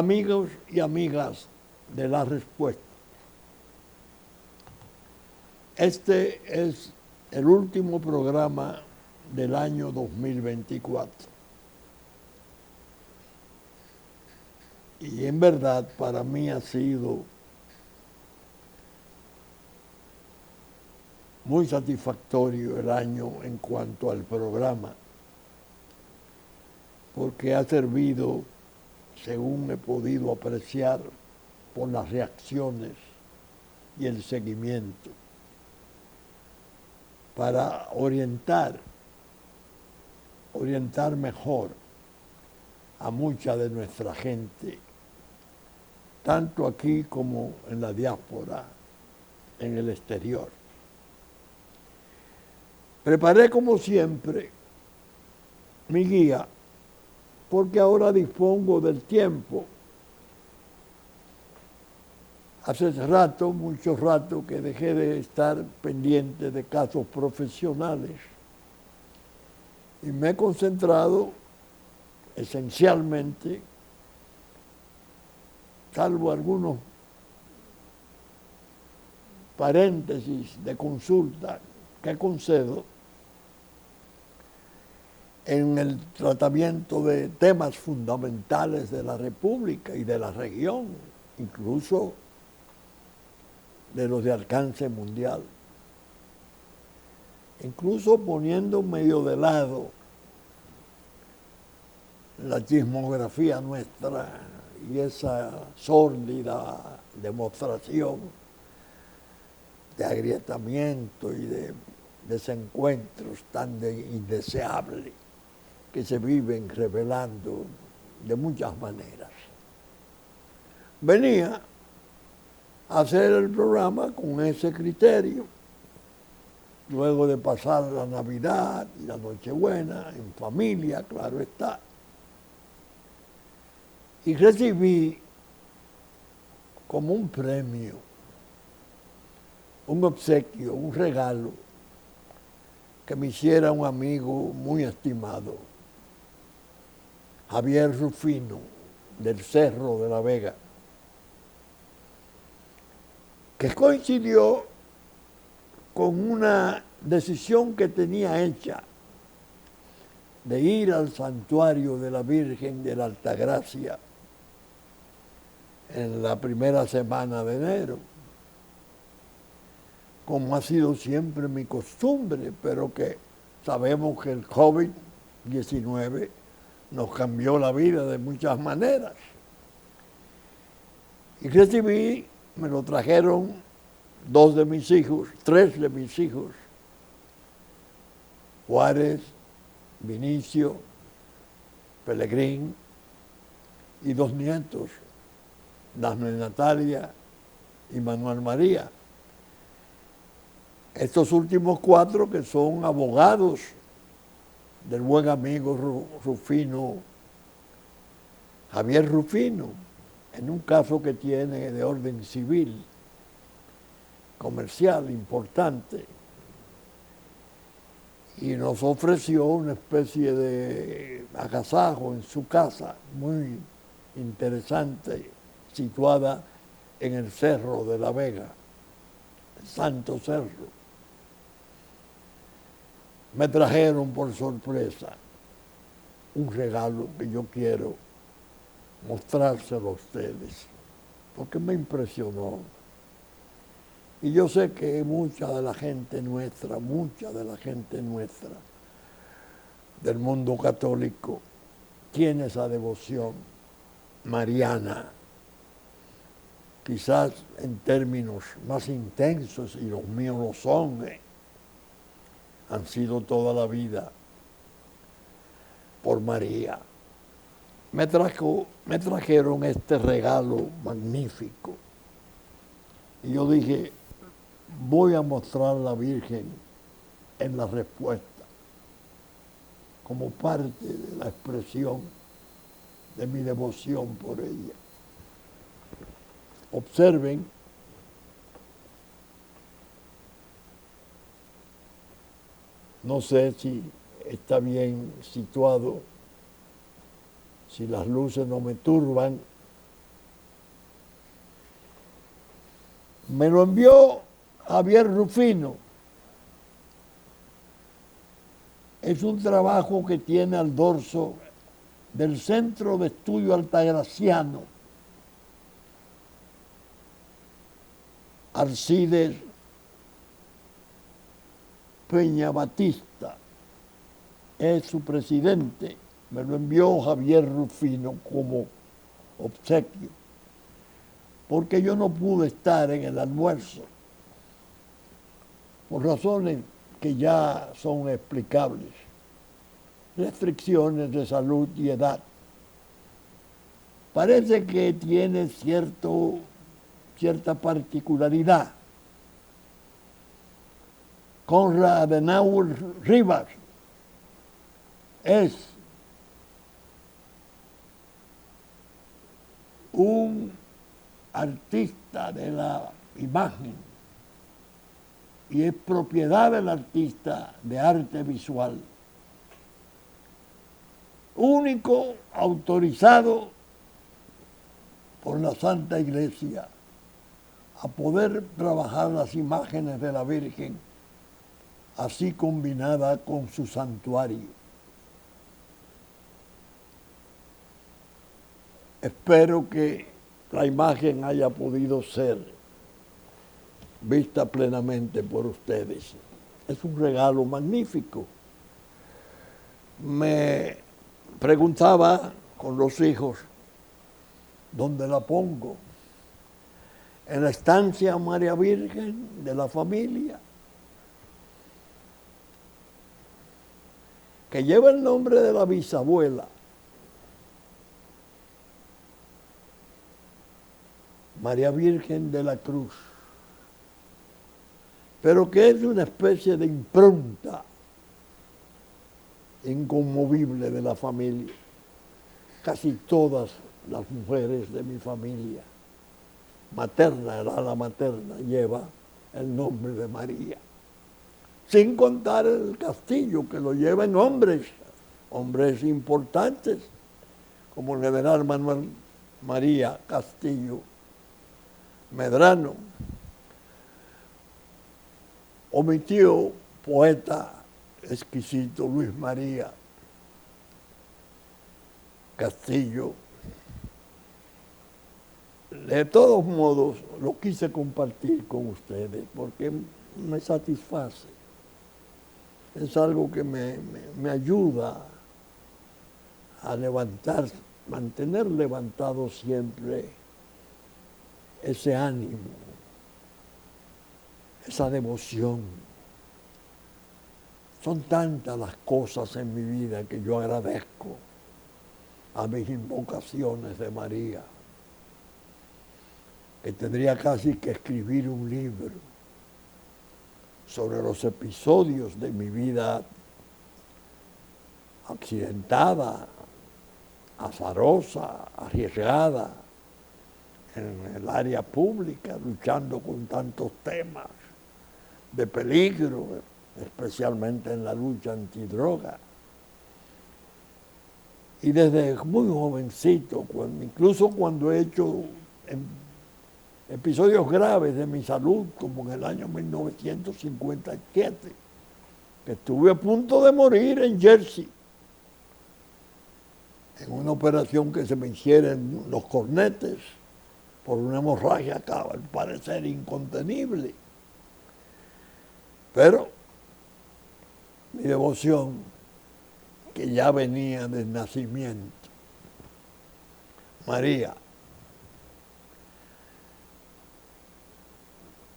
Amigos y amigas de La Respuesta, este es el último programa del año 2024. Y en verdad para mí ha sido muy satisfactorio el año en cuanto al programa, porque ha servido, según he podido apreciar, por las reacciones y el seguimiento, para orientar mejor a mucha de nuestra gente, tanto aquí como en la diáspora, en el exterior. Preparé como siempre mi guía, porque ahora dispongo del tiempo. Hace rato, mucho rato, que dejé de estar pendiente de casos profesionales y me he concentrado esencialmente, salvo algunos paréntesis de consulta que concedo, en el tratamiento de temas fundamentales de la República y de la región, incluso de los de alcance mundial, incluso poniendo medio de lado la chismografía nuestra y esa sórdida demostración de agrietamiento y de desencuentros tan indeseables que se viven revelando de muchas maneras. Venía a hacer el programa con ese criterio, luego de pasar la Navidad y la Nochebuena en familia, claro está. Y recibí como un premio, un obsequio, un regalo que me hiciera un amigo muy estimado, Javier Rufino, del Cerro de la Vega, que coincidió con una decisión que tenía hecha de ir al santuario de la Virgen de la Altagracia en la primera semana de enero, como ha sido siempre mi costumbre, pero que sabemos que el COVID-19 nos cambió la vida de muchas maneras. Y recibí, me lo trajeron tres de mis hijos, Juárez, Vinicio, Pelegrín, y 2 nietos, Dafne Natalia y Manuel María. Estos últimos 4 que son abogados del buen amigo Rufino, Javier Rufino, en un caso que tiene de orden civil, comercial, importante, y nos ofreció una especie de agasajo en su casa, muy interesante, situada en el Cerro de la Vega, el Santo Cerro. Me trajeron por sorpresa un regalo que yo quiero mostrárselo a ustedes, porque me impresionó. Y yo sé que mucha de la gente nuestra del mundo católico tiene esa devoción mariana, quizás en términos más intensos, y los míos lo son, han sido toda la vida por María. Me trajeron este regalo magnífico. Y yo dije, voy a mostrar a la Virgen en La Respuesta, como parte de la expresión de mi devoción por ella. Observen no sé si está bien situado, si las luces no me turban, Me lo envió Javier Rufino. Es un trabajo que tiene al dorso del Centro de Estudio Altagraciano, Alcides Peña Batista, es su presidente. Me lo envió Javier Rufino como obsequio, porque yo no pude estar en el almuerzo, por razones que ya son explicables, restricciones de salud y edad. Parece que tiene cierta particularidad. Konrad Adenauer Rivas es un artista de la imagen y es propiedad del artista de arte visual, único autorizado por la Santa Iglesia a poder trabajar las imágenes de la Virgen así combinada con su santuario. Espero que la imagen haya podido ser vista plenamente por ustedes. Es un regalo magnífico. Me preguntaba con los hijos, ¿dónde la pongo? En la estancia María Virgen de la familia, que lleva el nombre de la bisabuela, María Virgen de la Cruz, pero que es una especie de impronta inconmovible de la familia. Casi todas las mujeres de mi familia, materna, el ala materna, lleva el nombre de María. Sin contar el castillo, que lo llevan hombres importantes, como el general Manuel María Castillo Medrano, o mi tío, poeta exquisito Luis María Castillo. De todos modos, lo quise compartir con ustedes porque me satisface. Es algo que me ayuda a levantar, mantener levantado siempre ese ánimo, esa devoción. Son tantas las cosas en mi vida que yo agradezco a mis invocaciones de María, que tendría casi que escribir un libro sobre los episodios de mi vida accidentada, azarosa, arriesgada, en el área pública, luchando con tantos temas de peligro, especialmente en la lucha antidroga. Y desde muy jovencito, incluso cuando he hecho episodios graves de mi salud, como en el año 1957, que estuve a punto de morir en Jersey, en una operación que se me hiciera en los cornetes por una hemorragia que al parecer incontenible. Pero mi devoción, que ya venía del nacimiento, María,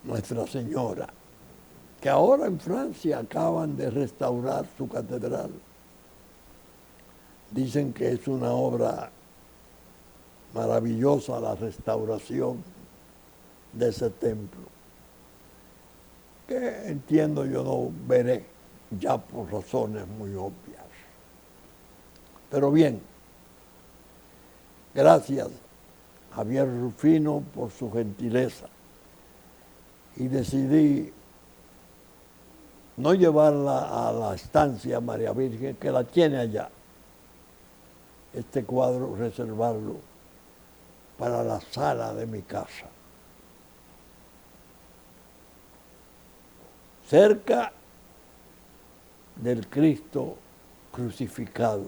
Nuestra Señora, que ahora en Francia acaban de restaurar su catedral. Dicen que es una obra maravillosa la restauración de ese templo, que entiendo yo no veré ya por razones muy obvias. Pero bien, gracias Javier Rufino por su gentileza, y decidí no llevarla a la estancia María Virgen, que la tiene allá, este cuadro reservarlo para la sala de mi casa. cerca del Cristo crucificado,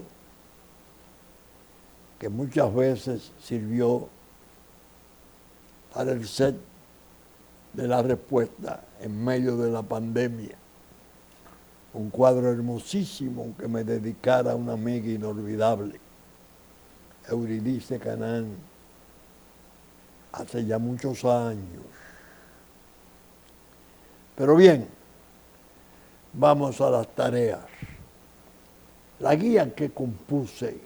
que muchas veces sirvió para el set de la respuesta en medio de la pandemia. Un cuadro hermosísimo que me dedicara una amiga inolvidable, Euridice Canán, hace ya muchos años. Pero bien, vamos a las tareas. La guía que compuse,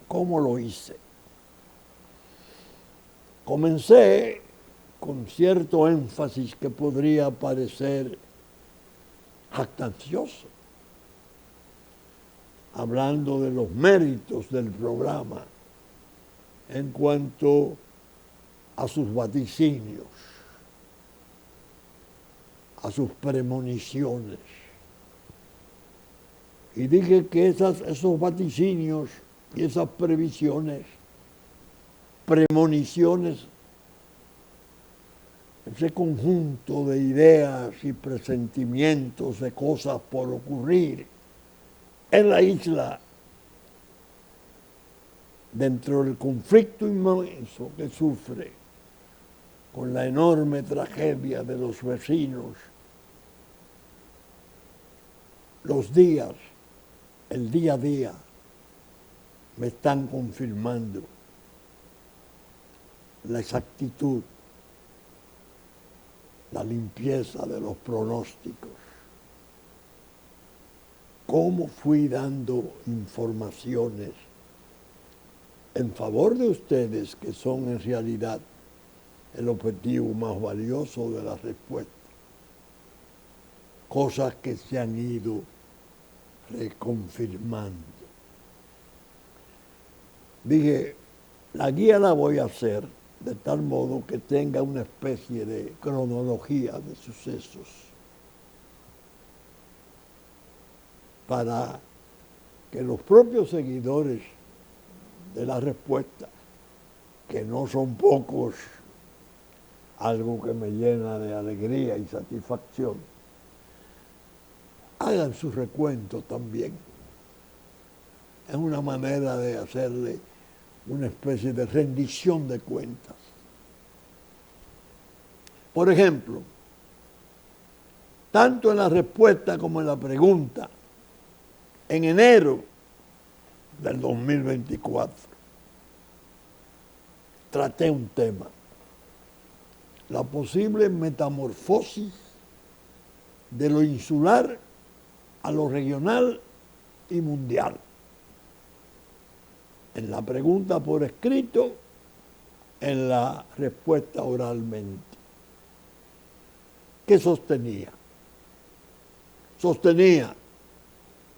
¿cómo lo hice? Comencé con cierto énfasis que podría parecer jactancioso, hablando de los méritos del programa en cuanto a sus vaticinios, a sus premoniciones. Y dije que esos vaticinios y esas previsiones, premoniciones, ese conjunto de ideas y presentimientos de cosas por ocurrir en la isla, dentro del conflicto inmenso que sufre con la enorme tragedia de los vecinos, los días, el día a día, me están confirmando la exactitud, la limpieza de los pronósticos. Cómo fui dando informaciones en favor de ustedes, que son en realidad el objetivo más valioso de la respuesta. Cosas que se han ido reconfirmando. Dije, la guía la voy a hacer de tal modo que tenga una especie de cronología de sucesos para que los propios seguidores de la respuesta, que no son pocos, algo que me llena de alegría y satisfacción, hagan su recuento también. Es una manera de hacerle una especie de rendición de cuentas. Por ejemplo, tanto en la respuesta como en la pregunta, en enero del 2024, traté un tema: la posible metamorfosis de lo insular a lo regional y mundial. En la pregunta por escrito, en la respuesta oralmente. ¿Qué sostenía? Sostenía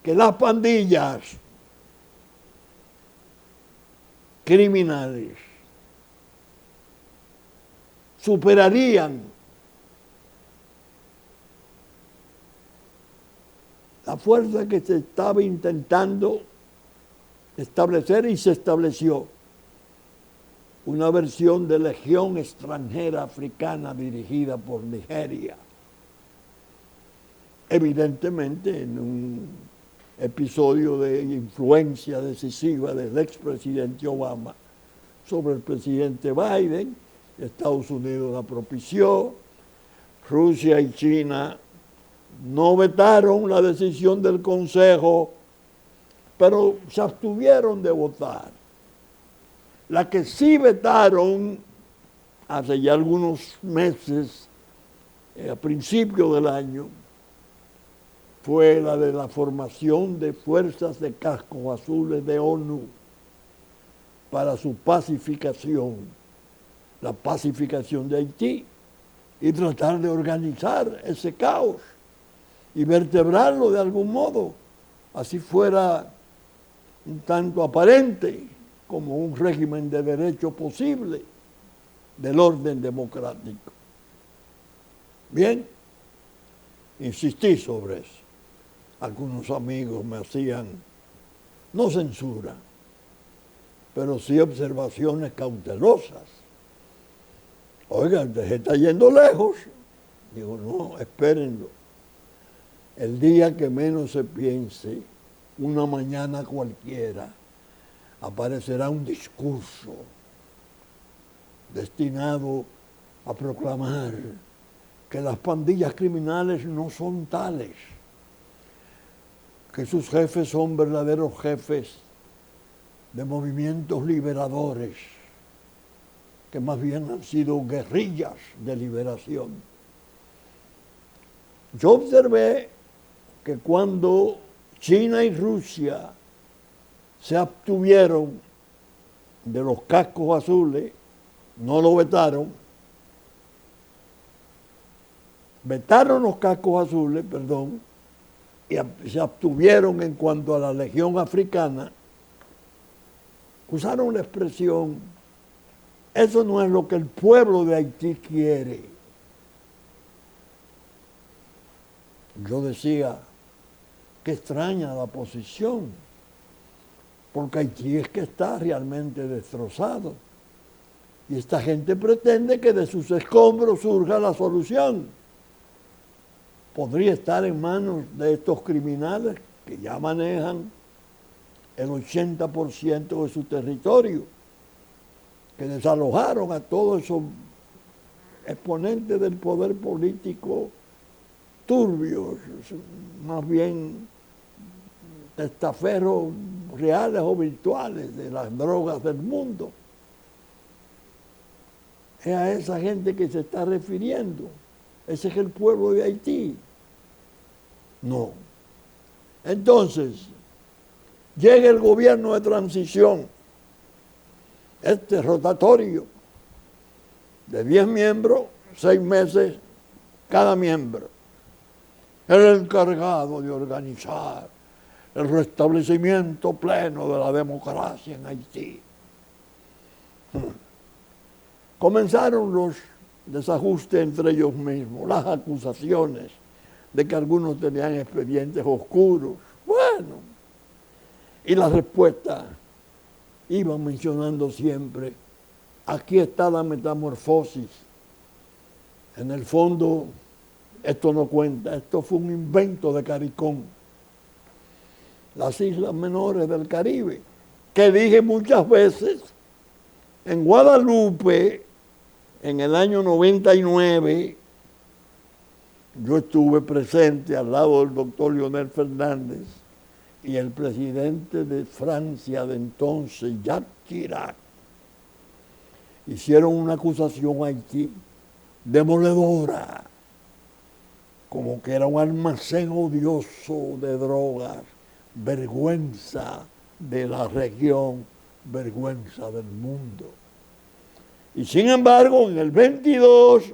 que las pandillas criminales superarían la fuerza que se estaba intentando establecer, y se estableció una versión de legión extranjera africana dirigida por Nigeria, evidentemente en un episodio de influencia decisiva del expresidente Obama sobre el presidente Biden. Estados Unidos la propició, Rusia y China no vetaron la decisión del Consejo, pero se abstuvieron de votar. La que sí vetaron hace ya algunos meses, a principios del año, fue la de la formación de fuerzas de cascos azules de ONU para su pacificación, la pacificación de Haití, y tratar de organizar ese caos y vertebrarlo de algún modo, así fuera un tanto aparente como un régimen de derecho posible del orden democrático. Bien, insistí sobre eso. Algunos amigos me hacían, no censura, pero sí observaciones cautelosas. Oigan, usted se está yendo lejos. Digo, no, espérenlo. el día que menos se piense, una mañana cualquiera, aparecerá un discurso destinado a proclamar que las pandillas criminales no son tales, que sus jefes son verdaderos jefes de movimientos liberadores, que más bien han sido guerrillas de liberación. Yo observé que cuando China y Rusia se abstuvieron de los cascos azules, no lo vetaron, vetaron los cascos azules, perdón, y se abstuvieron en cuanto a la Legión Africana, usaron la expresión, eso no es lo que el pueblo de Haití quiere. Yo decía, qué extraña la posición, porque Haití es que está realmente destrozado. Y esta gente pretende que de sus escombros surja la solución. Podría estar en manos de estos criminales que ya manejan el 80% de su territorio, que desalojaron a todos esos exponentes del poder político turbios, más bien testaferros reales o virtuales de las drogas del mundo. Es a esa gente que se está refiriendo. Ese es el pueblo de Haití. No. Entonces, llega el gobierno de transición, este rotatorio, de 10 miembros, 6 meses cada miembro. El encargado de organizar el restablecimiento pleno de la democracia en Haití. Comenzaron los desajustes entre ellos mismos, las acusaciones de que algunos tenían expedientes oscuros. Bueno, y la respuesta iban mencionando siempre, aquí está la metamorfosis. En el fondo, esto no cuenta, esto fue un invento de Caricón. Las islas menores del Caribe, que dije muchas veces, en Guadalupe, en el año 99, yo estuve presente al lado del doctor Leonel Fernández y el presidente de Francia de entonces, Jacques Chirac, hicieron una acusación a Haití demoledora, como que era un almacén odioso de drogas, vergüenza de la región, vergüenza del mundo. Y sin embargo, en el 22,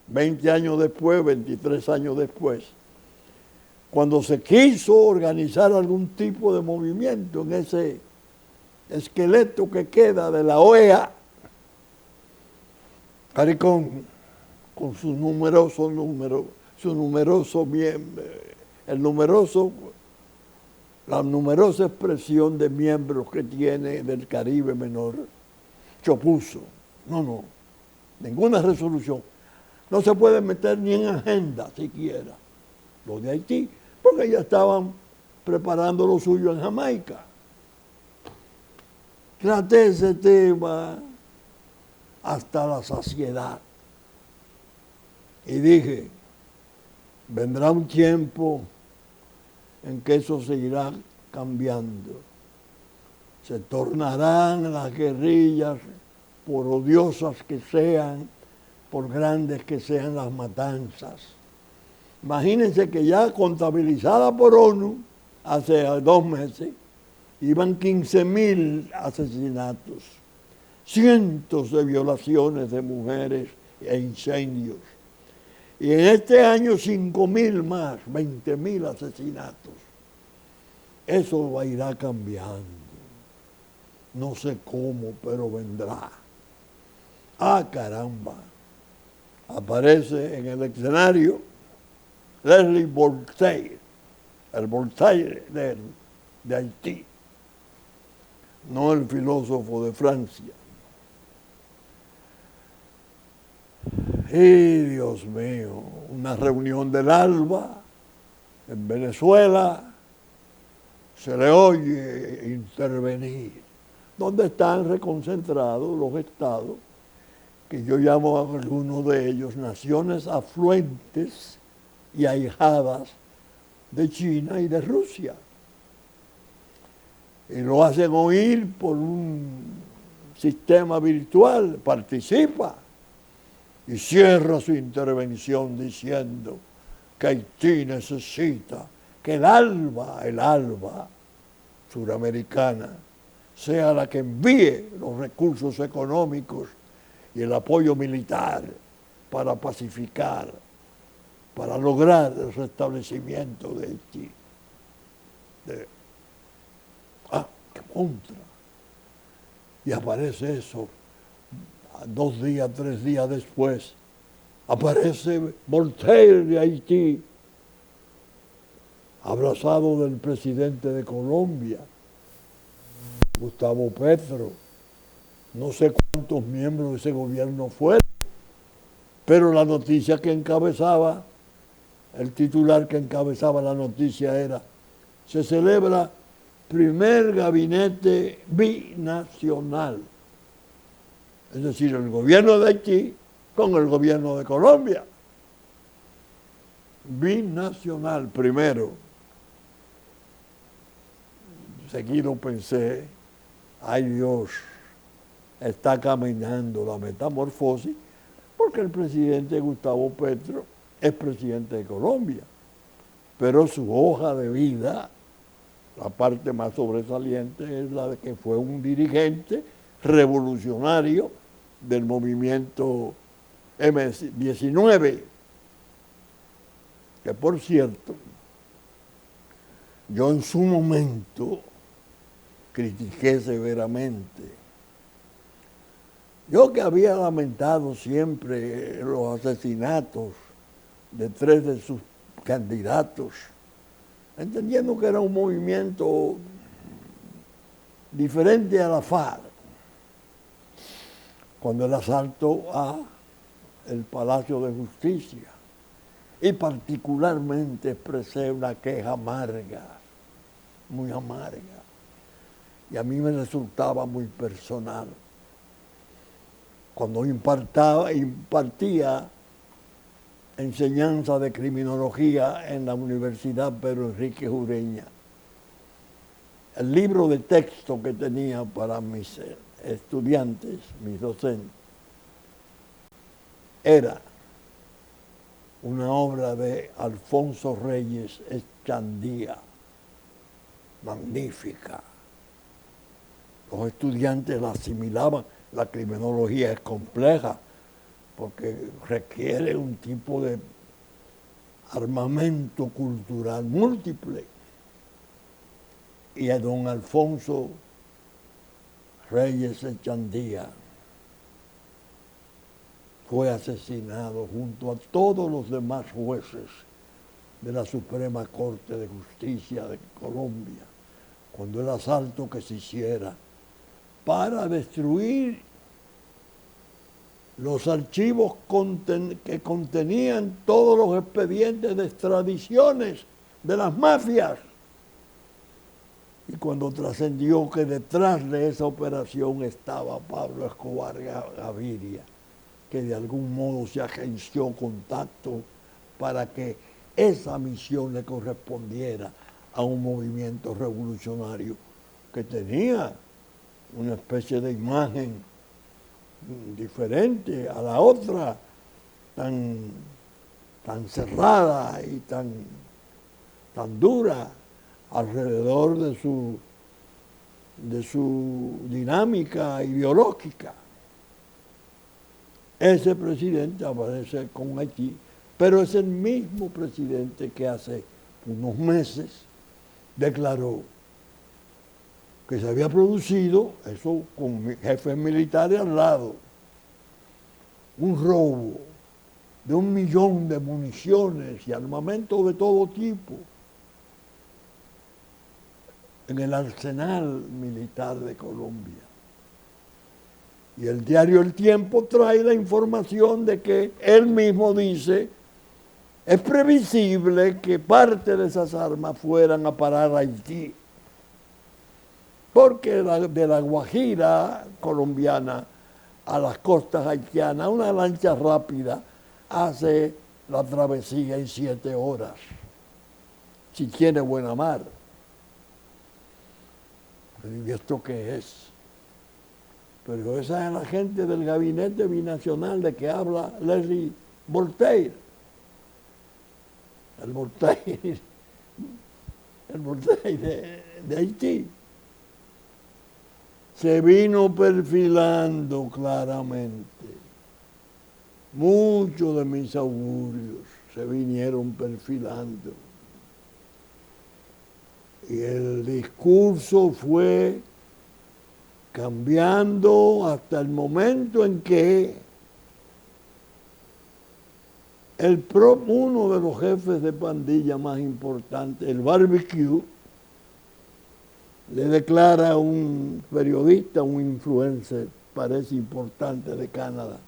20 años después, 23 años después, cuando se quiso organizar algún tipo de movimiento en ese esqueleto que queda de la OEA, Caricón, con su numeroso miembro, la numerosa expresión de miembros que tiene del Caribe menor, se opuso. No, ninguna resolución. No se puede meter ni en agenda siquiera lo de Haití, porque ya estaban preparando lo suyo en Jamaica. Traté ese tema hasta la saciedad. Y dije, vendrá un tiempo en que eso se irá cambiando. Se tornarán las guerrillas, por odiosas que sean, por grandes que sean las matanzas. Imagínense que ya contabilizada por ONU, hace 2 meses, iban 15.000 asesinatos, cientos de violaciones de mujeres e incendios. Y en este año 5.000 más, 20.000 asesinatos. Eso irá cambiando. No sé cómo, pero vendrá. ¡Ah, caramba! Aparece en el escenario Leslie Voltaire, el Voltaire de Haití, no el filósofo de Francia. ¡Y Dios mío! una reunión del ALBA en Venezuela, se le oye intervenir, donde están reconcentrados los estados, que yo llamo a algunos de ellos naciones afluentes y ahijadas de China y de Rusia. Y lo hacen oír por un sistema virtual, participa y cierra su intervención diciendo que Haití necesita que el ALBA suramericana, sea la que envíe los recursos económicos y el apoyo militar para pacificar, para lograr el restablecimiento de Haití. ¡Qué contra! Y aparece eso. 2 días, 3 días después, aparece Voltaire de Haití, abrazado del presidente de Colombia, Gustavo Petro. No sé cuántos miembros de ese gobierno fueron, pero la noticia que encabezaba, el titular que encabezaba la noticia era: se celebra primer gabinete binacional. Es decir, el gobierno de Haití con el gobierno de Colombia. Binacional primero. Seguido pensé, ay Dios, está caminando la metamorfosis, porque el presidente Gustavo Petro es presidente de Colombia, pero su hoja de vida, la parte más sobresaliente, es la de que fue un dirigente revolucionario del movimiento M-19, que por cierto, yo en su momento critiqué severamente. Yo que había lamentado siempre los asesinatos de 3 de sus candidatos, entendiendo que era un movimiento diferente a la FARC, cuando el asalto a el Palacio de Justicia, y particularmente expresé una queja amarga, muy amarga, y a mí me resultaba muy personal. Cuando impartía enseñanza de criminología en la Universidad Pedro Enrique Ureña, el libro de texto que tenía para mis estudiantes, mis docentes, era una obra de Alfonso Reyes Echandía, magnífica. Los estudiantes la asimilaban. La criminología es compleja porque requiere un tipo de armamento cultural múltiple. Y a don Alfonso Reyes Echandía fue asesinado junto a todos los demás jueces de la Suprema Corte de Justicia de Colombia, cuando el asalto que se hiciera para destruir los archivos que contenían todos los expedientes de extradiciones de las mafias. Y cuando trascendió que detrás de esa operación estaba Pablo Escobar Gaviria, que de algún modo se agenció contacto para que esa misión le correspondiera a un movimiento revolucionario que tenía una especie de imagen diferente a la otra, tan cerrada y tan dura alrededor de su dinámica ideológica. Ese presidente aparece con Haití, pero es el mismo presidente que hace unos meses declaró que se había producido, eso con jefes militares al lado, un robo de 1 millón de municiones y armamento de todo tipo en el arsenal militar de Colombia. Y el diario El Tiempo trae la información de que él mismo dice es previsible que parte de esas armas fueran a parar a Haití, porque de la Guajira colombiana a las costas haitianas, una lancha rápida hace la travesía en 7 horas, si tiene buena mar. ¿Y esto qué es? Pero esa es la gente del gabinete binacional de que habla Leslie Voltaire. El Voltaire de Haití. Se vino perfilando claramente. Muchos de mis augurios se vinieron perfilando. Y el discurso fue cambiando hasta el momento en que uno de los jefes de pandilla más importantes, el Barbecue, le declara a un periodista, un influencer, parece importante de Canadá: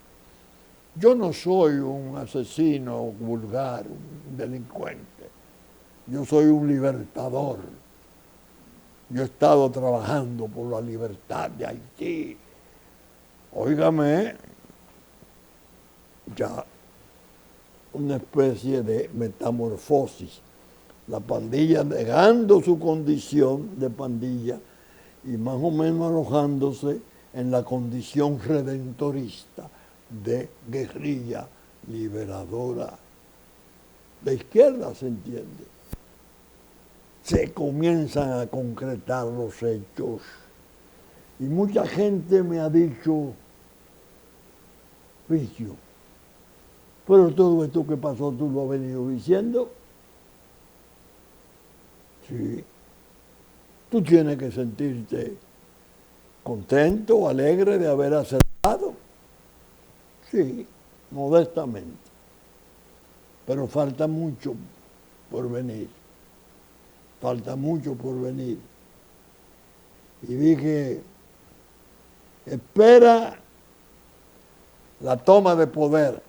yo no soy un asesino vulgar, un delincuente, yo soy un libertador. Yo he estado trabajando por la libertad de Haití. Óigame, ya una especie de metamorfosis. La pandilla negando su condición de pandilla y más o menos alojándose en la condición redentorista de guerrilla liberadora. De izquierda, se entiende. Se comienzan a concretar los hechos. Y mucha gente me ha dicho: Vicio, pero todo esto que pasó tú lo has venido diciendo. Sí. Tú tienes que sentirte contento, alegre de haber acertado. Sí, modestamente. Pero falta mucho por venir. Falta mucho por venir. Y dije: espera la toma de poder.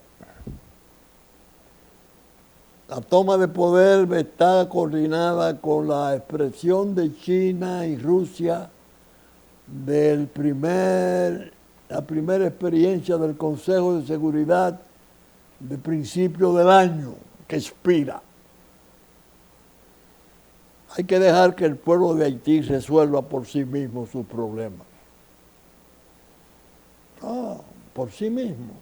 La toma de poder está coordinada con la expresión de China y Rusia la primera experiencia del Consejo de Seguridad de principio del año, que expira. Hay que dejar que el pueblo de Haití resuelva por sí mismo sus problemas. Por sí mismo.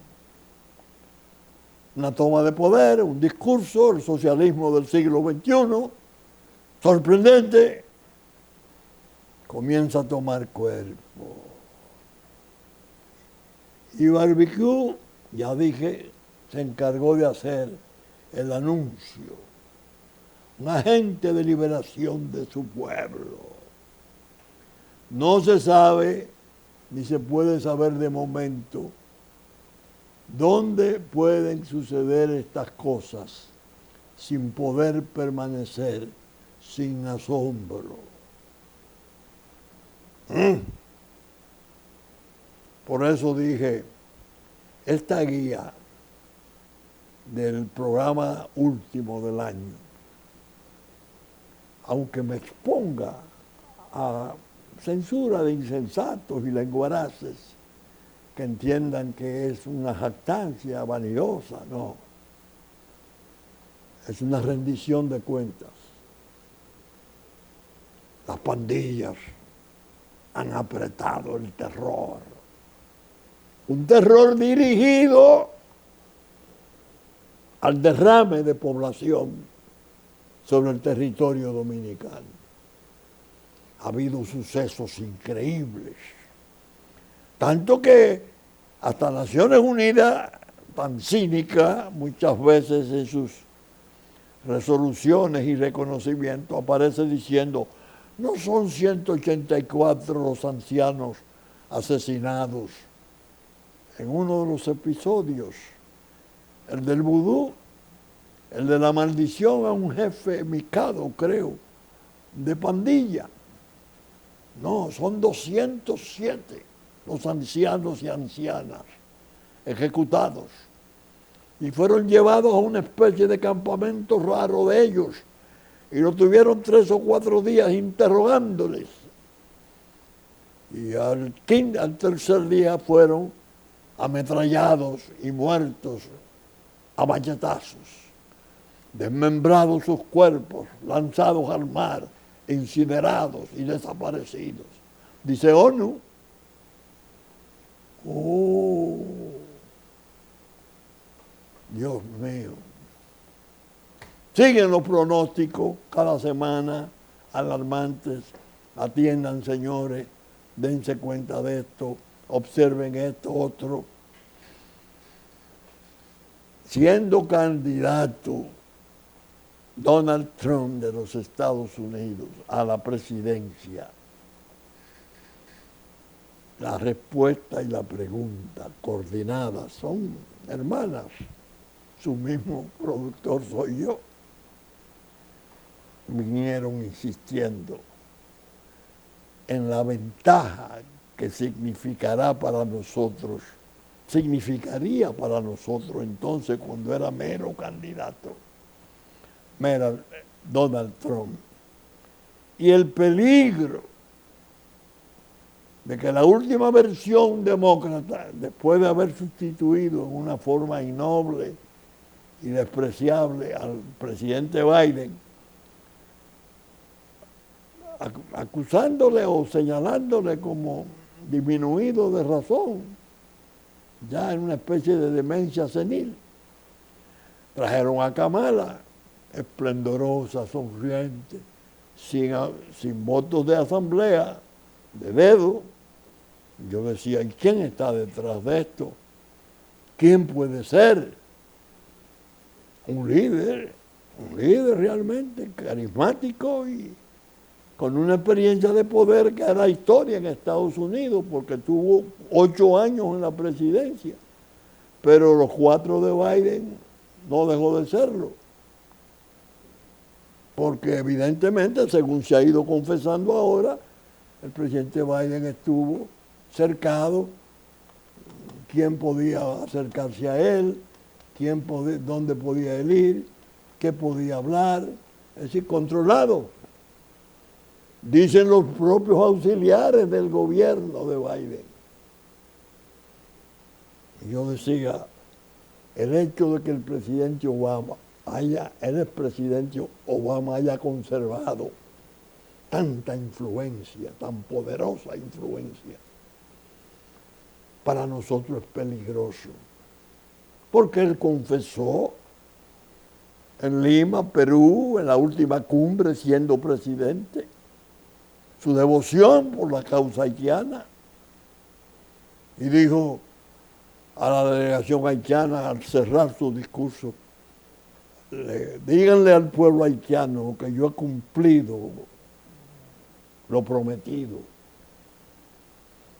Una toma de poder, un discurso, el socialismo del siglo XXI, sorprendente, comienza a tomar cuerpo. Y Barbecue, ya dije, se encargó de hacer el anuncio. Un agente de liberación de su pueblo. No se sabe, ni se puede saber de momento, dónde pueden suceder estas cosas sin poder permanecer sin asombro. Por eso dije, esta guía del programa último del año, aunque me exponga a censura de insensatos y lenguaraces que entiendan que es una jactancia vanidosa, no. Es una rendición de cuentas. Las pandillas han apretado el terror. Un terror dirigido al derrame de población sobre el territorio dominicano. Ha habido sucesos increíbles. Tanto que hasta Naciones Unidas, tan cínica muchas veces en sus resoluciones y reconocimientos, aparece diciendo: no son 184 los ancianos asesinados. En uno de los episodios, el del vudú, el de la maldición a un jefe micado, creo, de pandilla. No, son 207 los ancianos y ancianas ejecutados. y fueron llevados a una especie de campamento raro de ellos y lo tuvieron 3 o 4 días interrogándoles. Y al tercer día fueron ametrallados y muertos a machetazos, desmembrados sus cuerpos, lanzados al mar, incinerados y desaparecidos. Dice ONU, oh, Dios mío. Siguen los pronósticos cada semana, alarmantes. Atiendan, señores, dense cuenta de esto, observen esto, otro. Siendo candidato Donald Trump de los Estados Unidos a la presidencia, la respuesta y la pregunta coordinadas son hermanas. Su mismo productor soy yo. Vinieron insistiendo en la ventaja que significaría para nosotros entonces cuando era mero candidato, Donald Trump, y el peligro de que la última versión demócrata, después de haber sustituido en una forma innoble y despreciable al presidente Biden, acusándole o señalándole como disminuido de razón, ya en una especie de demencia senil. Trajeron a Kamala, esplendorosa, sonriente, sin votos de asamblea, de dedo. Yo decía, ¿y quién está detrás de esto? ¿Quién puede ser? Un líder realmente carismático y con una experiencia de poder que era historia en Estados Unidos, porque tuvo 8 años en la presidencia, pero los 4 de Biden no dejó de serlo, porque evidentemente, según se ha ido confesando ahora, el presidente Biden estuvo cercado, quién podía acercarse a él, dónde podía él ir, qué podía hablar, es decir, controlado. Dicen los propios auxiliares del gobierno de Biden. Y yo decía, el hecho de que el expresidente Obama haya conservado tanta influencia, tan poderosa influencia, para nosotros es peligroso. Porque él confesó en Lima, Perú, en la última cumbre siendo presidente, su devoción por la causa haitiana. Y dijo a la delegación haitiana al cerrar su discurso, díganle al pueblo haitiano que yo he cumplido lo prometido.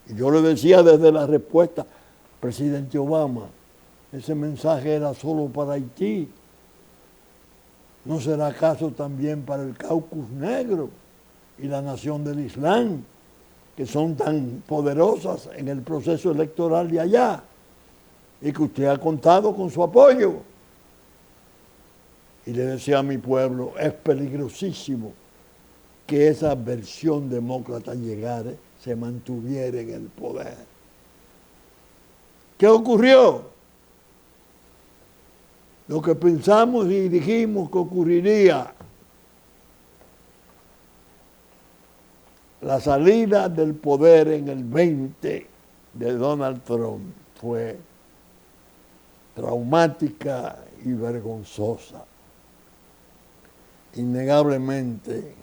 Y yo le decía desde la respuesta, presidente Obama, ese mensaje era solo para Haití. ¿No será acaso también para el Caucus Negro y la nación del Islam, que son tan poderosas en el proceso electoral de allá, y que usted ha contado con su apoyo? Y le decía a mi pueblo, es peligrosísimo que esa versión demócrata llegara, se mantuviera en el poder. ¿Qué ocurrió? Lo que pensamos y dijimos que ocurriría. La salida del poder en el 20 de Donald Trump fue traumática y vergonzosa. Innegablemente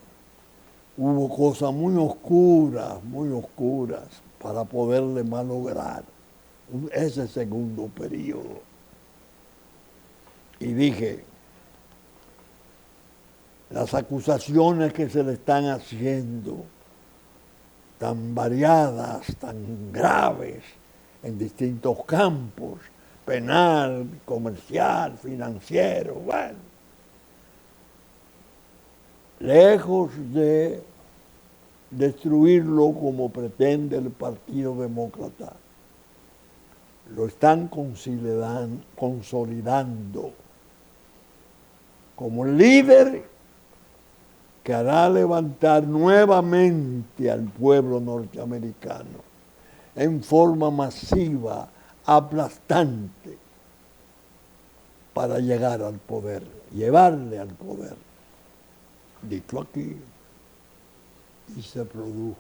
hubo cosas muy oscuras para poderle malograr ese segundo periodo. Y dije, las acusaciones que se le están haciendo, tan variadas, tan graves, en distintos campos, penal, comercial, financiero, bueno, lejos de destruirlo como pretende el Partido Demócrata, lo están consolidando como el líder que hará levantar nuevamente al pueblo norteamericano en forma masiva, aplastante, para llegar al poder, llevarle al poder. Dicho aquí, y se produjo.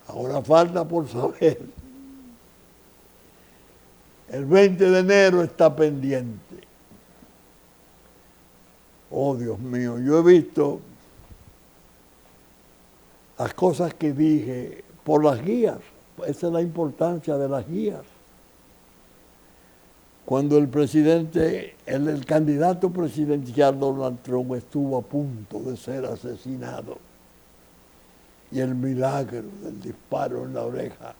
Ahora falta por saber. El 20 de enero está pendiente. Oh, Dios mío, yo he visto las cosas que dije por las guías. Esa es la importancia de las guías. Cuando el candidato presidencial Donald Trump estuvo a punto de ser asesinado, y el milagro del disparo en la oreja,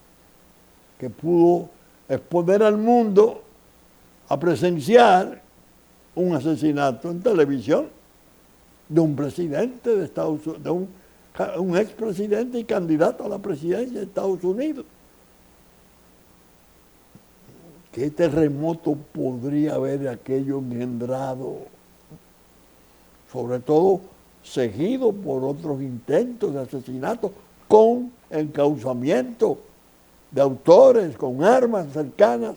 que pudo exponer al mundo a presenciar un asesinato en televisión de un presidente de Estados Unidos, de un expresidente y candidato a la presidencia de Estados Unidos. ¿Qué terremoto podría haber aquello engendrado? Sobre todo seguido por otros intentos de asesinato con encauzamiento de autores con armas cercanas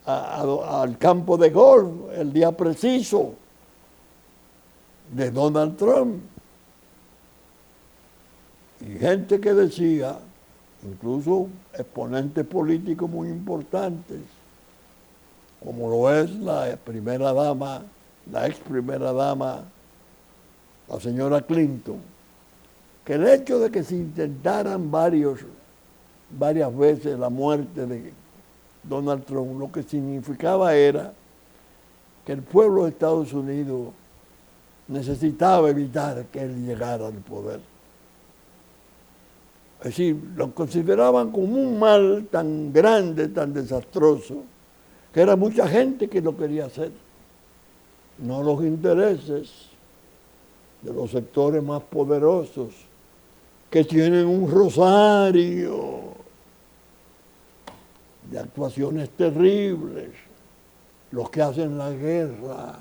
al campo de golf el día preciso de Donald Trump. Y gente que decía, incluso exponentes políticos muy importantes, como lo es la primera dama, la ex primera dama, la señora Clinton, que el hecho de que se intentaran varias veces la muerte de Donald Trump, lo que significaba era que el pueblo de Estados Unidos necesitaba evitar que él llegara al poder. Es decir, lo consideraban como un mal tan grande, tan desastroso, que era mucha gente que lo quería hacer, no los intereses de los sectores más poderosos, que tienen un rosario de actuaciones terribles, los que hacen la guerra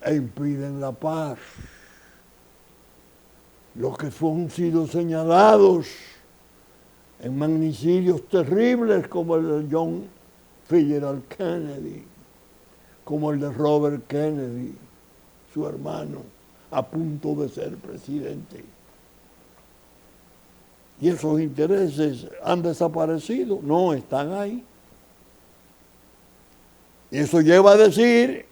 e impiden la paz, los que han sido señalados en magnicidios terribles como el de John Fitzgerald Kennedy, como el de Robert Kennedy, su hermano, a punto de ser presidente. ¿Y esos intereses han desaparecido? No, están ahí. Y eso lleva a decir,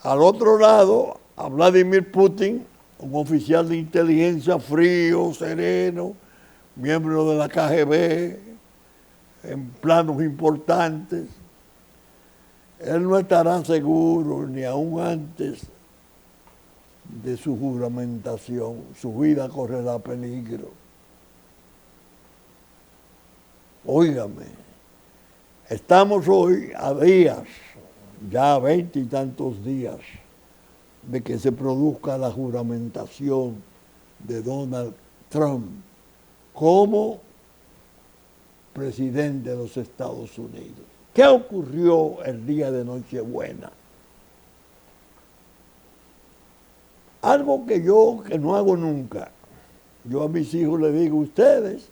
al otro lado, a Vladimir Putin, un oficial de inteligencia frío, sereno, miembro de la KGB, en planos importantes, él no estará seguro ni aún antes de su juramentación. Su vida correrá peligro. Óigame, estamos hoy a días, ya 20 y tantos días, de que se produzca la juramentación de Donald Trump como presidente de los Estados Unidos. ¿Qué ocurrió el día de Nochebuena? Algo que no hago nunca. Yo a mis hijos les digo, ustedes,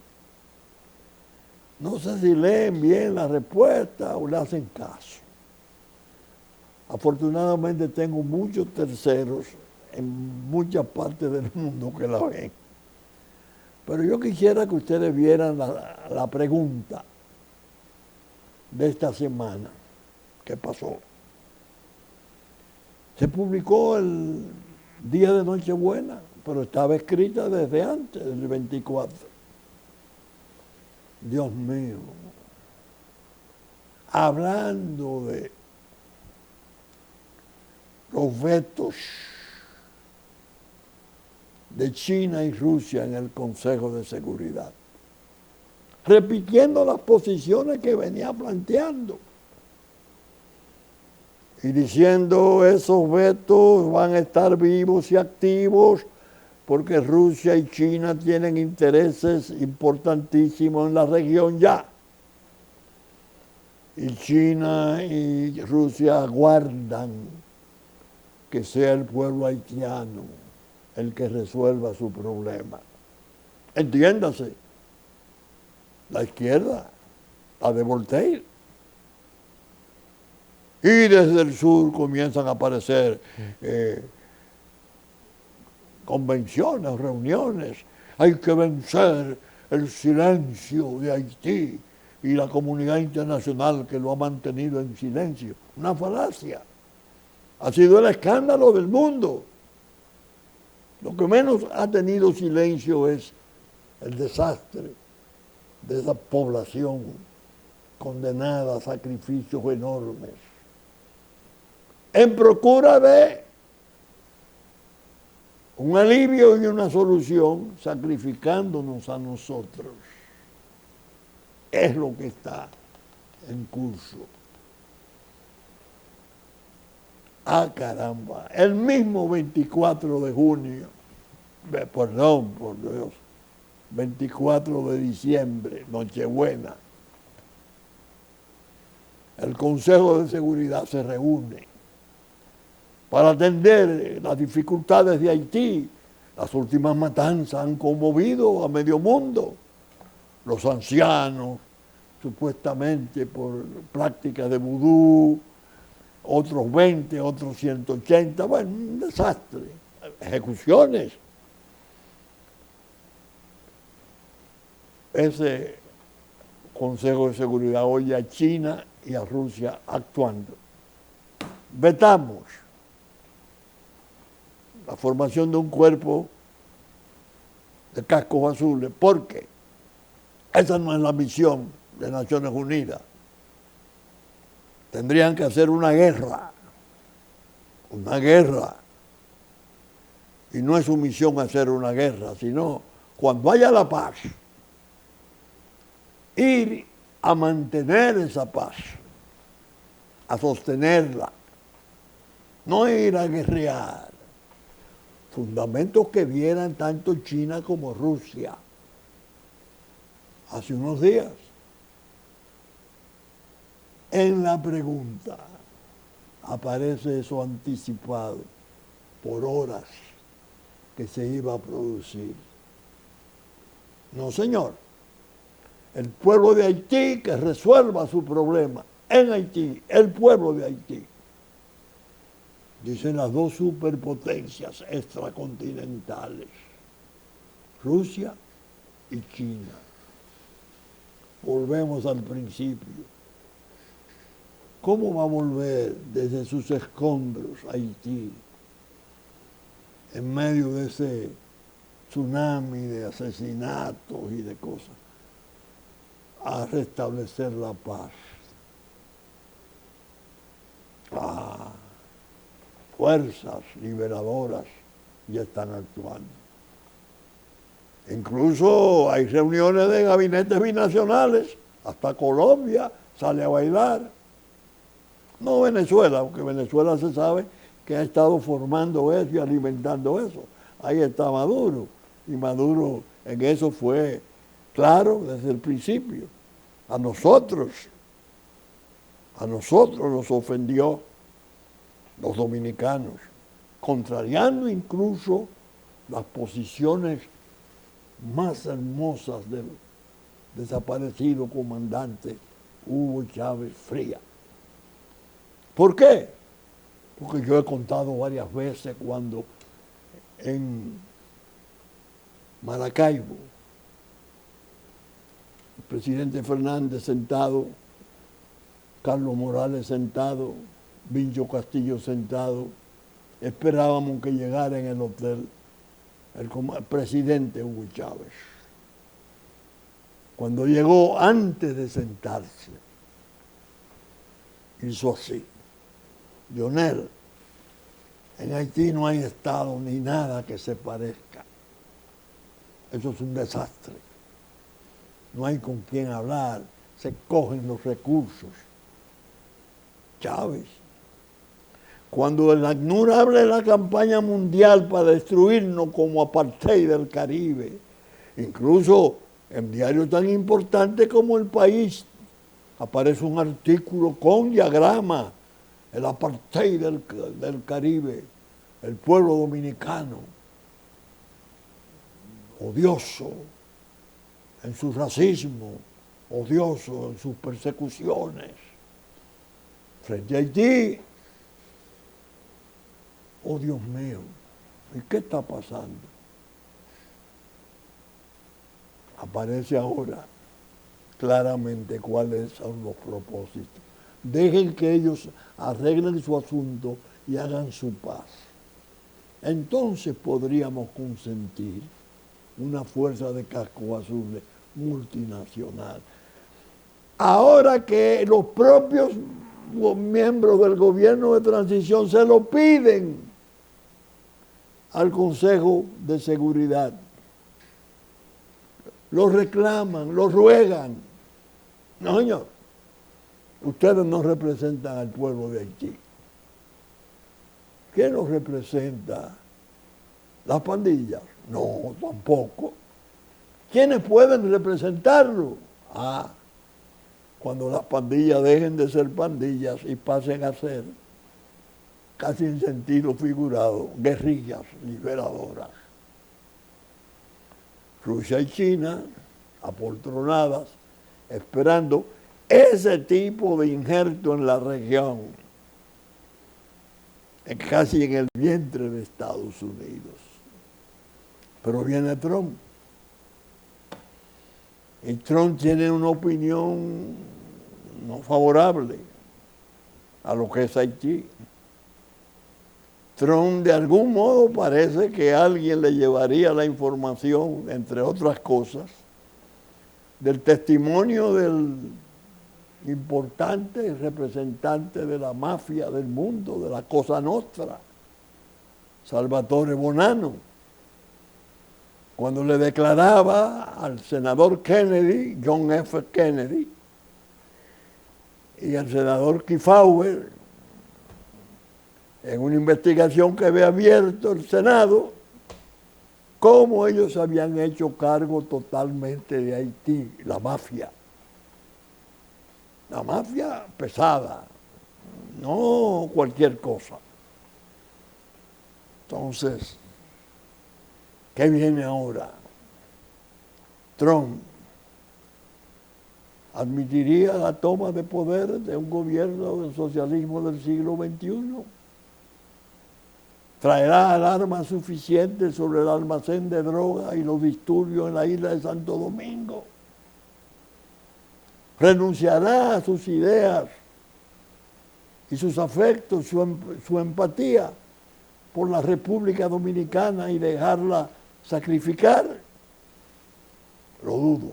no sé si leen bien la respuesta o le hacen caso. Afortunadamente tengo muchos terceros en muchas partes del mundo que la ven. Pero yo quisiera que ustedes vieran la pregunta de esta semana. ¿Qué pasó? Se publicó el día de Nochebuena, pero estaba escrita desde antes, del 24. Dios mío. Hablando de los vetos de China y Rusia en el Consejo de Seguridad, repitiendo las posiciones que venía planteando y diciendo esos vetos van a estar vivos y activos porque Rusia y China tienen intereses importantísimos en la región ya. Y China y Rusia aguardan que sea el pueblo haitiano el que resuelva su problema. Entiéndase, la izquierda, la de Voltaire. Y desde el sur comienzan a aparecer convenciones, reuniones. Hay que vencer el silencio de Haití y la comunidad internacional que lo ha mantenido en silencio. Una falacia. Ha sido el escándalo del mundo. Lo que menos ha tenido silencio es el desastre de esa población condenada a sacrificios enormes, en procura de un alivio y una solución, sacrificándonos a nosotros. Es lo que está en curso. Ah, caramba, el mismo 24 de junio, perdón, por Dios, 24 de diciembre, Nochebuena, el Consejo de Seguridad se reúne para atender las dificultades de Haití. Las últimas matanzas han conmovido a medio mundo. Los ancianos, supuestamente por prácticas de vudú, otros 20, otros 180, bueno, un desastre, ejecuciones. Ese Consejo de Seguridad oye a China y a Rusia actuando. Vetamos la formación de un cuerpo de cascos azules, porque esa no es la misión de Naciones Unidas. Tendrían que hacer una guerra, y no es su misión hacer una guerra, sino cuando haya la paz, ir a mantener esa paz, a sostenerla, no ir a guerrear. Fundamentos que vieran tanto China como Rusia hace unos días. En la pregunta aparece eso anticipado por horas que se iba a producir. No, señor. El pueblo de Haití que resuelva su problema en Haití, el pueblo de Haití. Dicen las dos superpotencias extracontinentales, Rusia y China. Volvemos al principio. ¿Cómo va a volver desde sus escombros Haití en medio de ese tsunami de asesinatos y de cosas a restablecer la paz? Fuerzas liberadoras ya están actuando. Incluso hay reuniones de gabinetes binacionales, hasta Colombia sale a bailar. No Venezuela, aunque Venezuela se sabe que ha estado formando eso y alimentando eso. Ahí está Maduro, y Maduro en eso fue claro desde el principio. A nosotros nos ofendió, los dominicanos, contrariando incluso las posiciones más hermosas del desaparecido comandante Hugo Chávez Frías. ¿Por qué? Porque yo he contado varias veces cuando en Maracaibo, el presidente Fernández sentado, Carlos Morales sentado, Vincho Castillo sentado, esperábamos que llegara en el hotel el presidente Hugo Chávez. Cuando llegó, antes de sentarse, hizo así: Lionel, en Haití no hay Estado ni nada que se parezca. Eso es un desastre. No hay con quién hablar, se cogen los recursos. Chávez, Cuando el ACNUR habla de la campaña mundial para destruirnos como apartheid del Caribe, incluso en diarios tan importantes como El País, aparece un artículo con diagrama, el apartheid del Caribe, el pueblo dominicano, odioso en su racismo, odioso en sus persecuciones. Frente a Haití, oh Dios mío, ¿y qué está pasando? Aparece ahora claramente cuáles son los propósitos. Dejen que ellos arreglen su asunto y hagan su paz. Entonces podríamos consentir una fuerza de cascos azules multinacional. Ahora que los propios miembros del gobierno de transición se lo piden al Consejo de Seguridad, lo reclaman, lo ruegan. No, señor, ustedes no representan al pueblo de Haití. ¿Quién los representa? ¿Las pandillas? No, tampoco. ¿Quiénes pueden representarlo? Cuando las pandillas dejen de ser pandillas y pasen a ser, casi en sentido figurado, guerrillas liberadoras. Rusia y China, apoltronadas, esperando ese tipo de injerto en la región, casi en el vientre de Estados Unidos. Pero viene Trump. Y Trump tiene una opinión no favorable a lo que es Haití. Trump de algún modo parece que alguien le llevaría la información, entre otras cosas, del testimonio del importante representante de la mafia del mundo, de la Cosa Nostra, Salvatore Bonanno, cuando le declaraba al senador Kennedy, John F. Kennedy, y al senador Kefauver, en una investigación que había abierto el Senado, cómo ellos habían hecho cargo totalmente de Haití, la mafia pesada, no cualquier cosa. Entonces, ¿qué viene ahora? Trump admitiría la toma de poder de un gobierno del socialismo del siglo XXI. Traerá alarmas suficientes sobre el almacén de droga y los disturbios en la isla de Santo Domingo. Renunciará a sus ideas y sus afectos, su empatía por la República Dominicana y dejarla sacrificar. Lo dudo.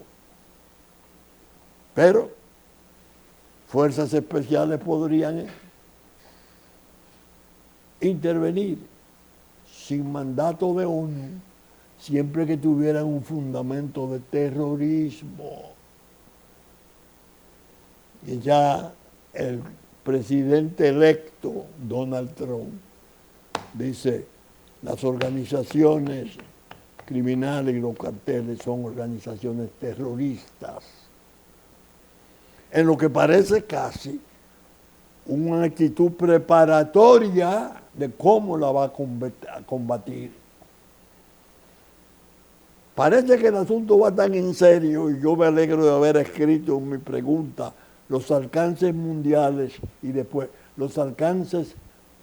Pero fuerzas especiales podrían intervenir sin mandato de ONU, siempre que tuvieran un fundamento de terrorismo. Y ya el presidente electo, Donald Trump, dice, las organizaciones criminales y los carteles son organizaciones terroristas. En lo que parece casi una actitud preparatoria de cómo la va a combatir. Parece que el asunto va tan en serio, y yo me alegro de haber escrito en mi pregunta los alcances mundiales y después los alcances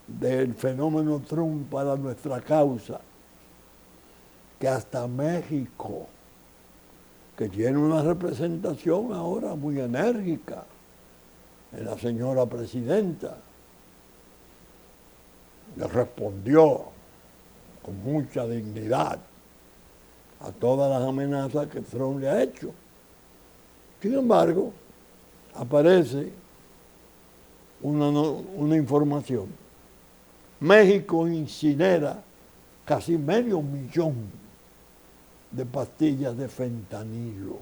del fenómeno Trump para nuestra causa, que hasta México, que tiene una representación ahora muy enérgica en la señora presidenta, le respondió con mucha dignidad a todas las amenazas que Trump le ha hecho. Sin embargo, aparece una información. México incinera casi 500,000 de pastillas de fentanilo.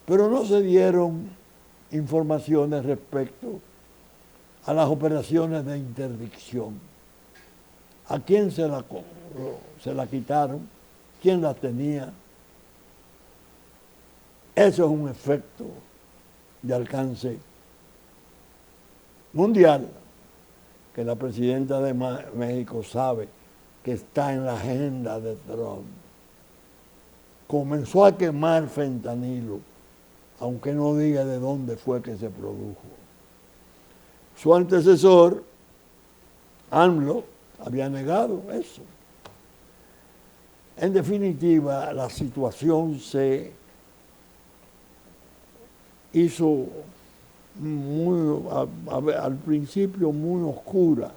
Pero no se dieron informaciones respecto a las operaciones de interdicción. ¿A quién se la quitaron? ¿Quién la tenía? Eso es un efecto de alcance mundial que la presidenta de México sabe que está en la agenda de Trump. Comenzó a quemar fentanilo, aunque no diga de dónde fue que se produjo. Su antecesor, AMLO, había negado eso. En definitiva, la situación se hizo al principio muy oscura,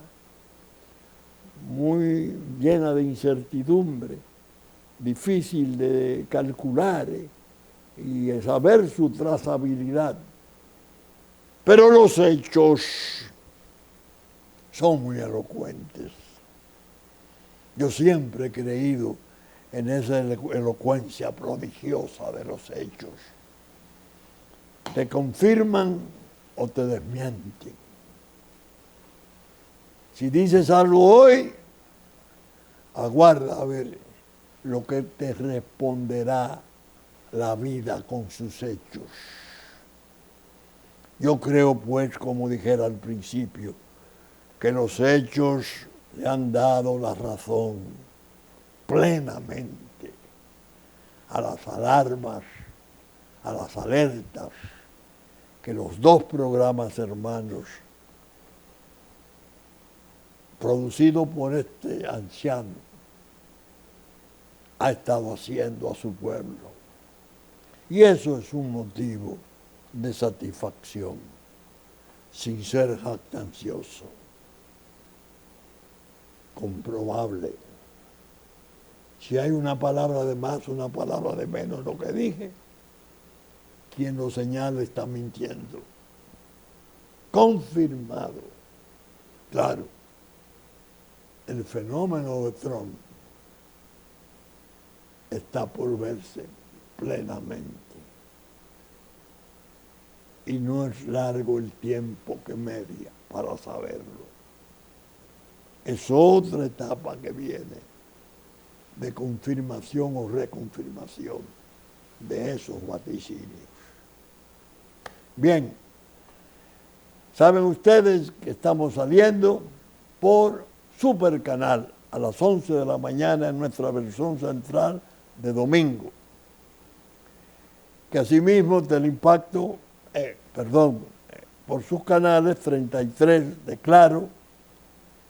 muy llena de incertidumbre, difícil de calcular y de saber su trazabilidad. Pero los hechos son muy elocuentes. Yo siempre he creído en esa elocuencia prodigiosa de los hechos. Te confirman o te desmienten. Si dices algo hoy, aguarda a ver lo que te responderá la vida con sus hechos. Yo creo, pues, como dijera al principio, que los hechos le han dado la razón plenamente a las alarmas, a las alertas que los dos programas hermanos producidos por este anciano ha estado haciendo a su pueblo. Y eso es un motivo de satisfacción, sin ser jactancioso, comprobable. Si hay una palabra de más, una palabra de menos, lo que dije, quien lo señala está mintiendo. Confirmado. Claro, el fenómeno de Trump está por verse plenamente. Y no es largo el tiempo que media para saberlo. Es otra etapa que viene de confirmación o reconfirmación de esos vaticinios. Bien, saben ustedes que estamos saliendo por Supercanal a las 11 de la mañana en nuestra versión central de domingo. Que asimismo Teleimpacto, por sus canales 33 de Claro,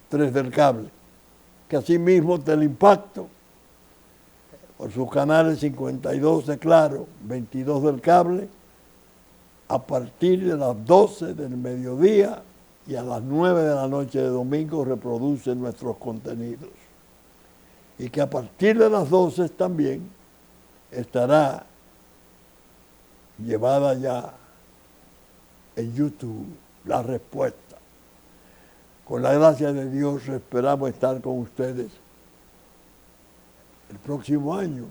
3 del cable. Que asimismo Teleimpacto, por sus canales 52 de Claro, 22 del cable, a partir de las 12 del mediodía y a las 9 de la noche de domingo reproduce nuestros contenidos. Y que a partir de las 12 también estará llevada ya en YouTube la respuesta. Con la gracia de Dios esperamos estar con ustedes el próximo año.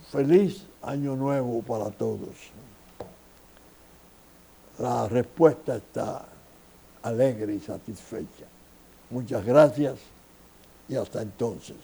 Feliz año nuevo para todos. La respuesta está alegre y satisfecha. Muchas gracias y hasta entonces.